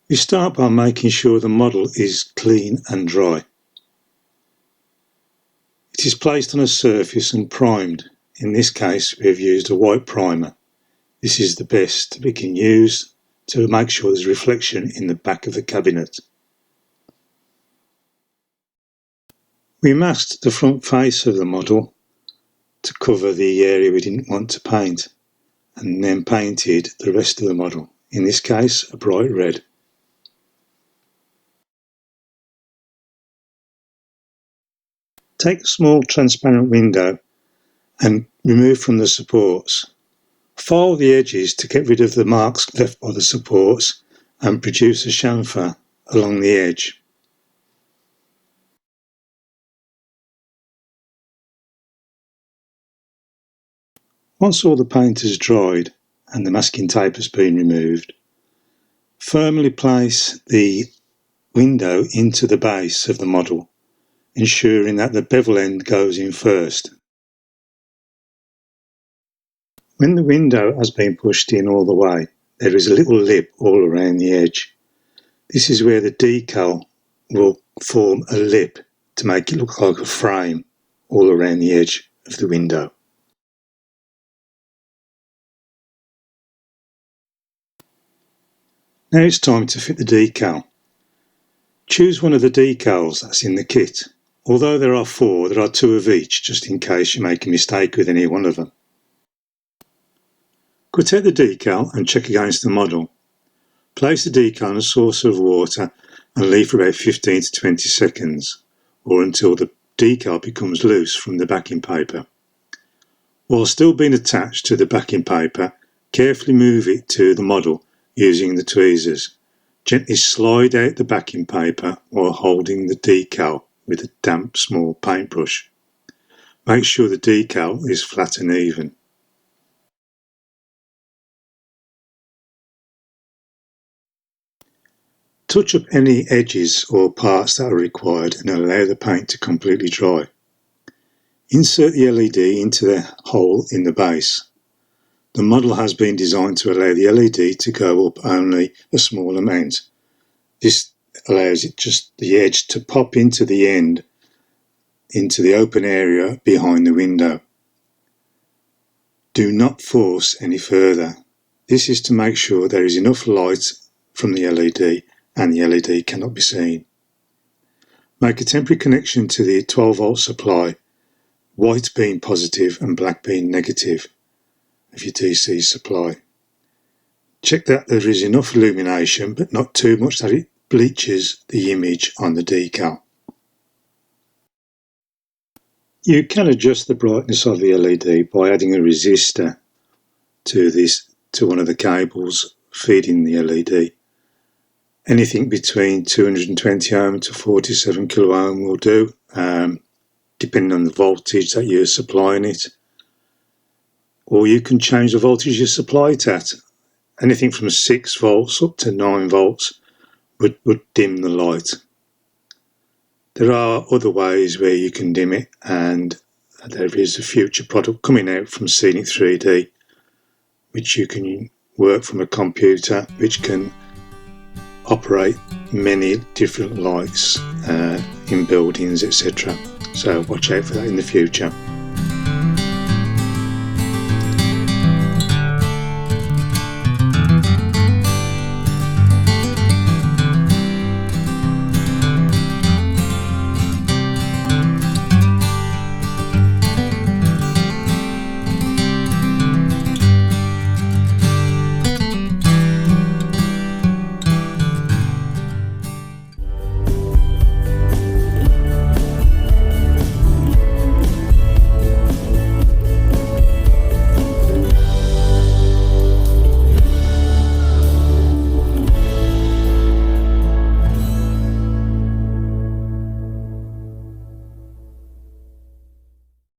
We start by making sure the model is clean and dry. It is placed on a surface and primed. In this case, we have used a white primer. This is the best we can use to make sure there's reflection in the back of the cabinet. We masked the front face of the model to cover the area we didn't want to paint, and then painted the rest of the model, in this case a bright red. Take a small transparent window and remove from the supports. File the edges to get rid of the marks left by the supports and produce a chamfer along the edge. Once all the paint has dried and the masking tape has been removed, firmly place the window into the base of the model, ensuring that the bevel end goes in first. When the window has been pushed in all the way, there is a little lip all around the edge. This is where the decal will form a lip to make it look like a frame all around the edge of the window. Now it's time to fit the decal. Choose one of the decals that's in the kit. Although there are 4, there are 2 of each, just in case you make a mistake with any one of them. Cut out the decal and check against the model. Place the decal in a source of water and leave for about 15 to 20 seconds, or until the decal becomes loose from the backing paper. While still being attached to the backing paper, carefully move it to the model using the tweezers. Gently slide out the backing paper while holding the decal with a damp small paintbrush. Make sure the decal is flat and even. Touch up any edges or parts that are required and allow the paint to completely dry. Insert the LED into the hole in the base. The model has been designed to allow the LED to go up only a small amount. This allows just the edge to pop into the end, into the open area behind the window. Do not force any further. This is to make sure there is enough light from the LED and the LED cannot be seen. Make a temporary connection to the 12-volt supply, white being positive and black being negative of your DC supply. Check that there is enough illumination, but not too much that it bleaches the image on the decal. You can adjust the brightness of the LED by adding a resistor to one of the cables feeding the LED. Anything between 220 ohm to 47 kilo ohm will do, depending on the voltage that you're supplying it. Or you can change the voltage you supply it at. Anything from 6 volts up to 9 volts would dim the light. There are other ways where you can dim it, and there is a future product coming out from Scenic 3D which you can work from a computer, which can operate many different lights in buildings, etc. So watch out for that in the future.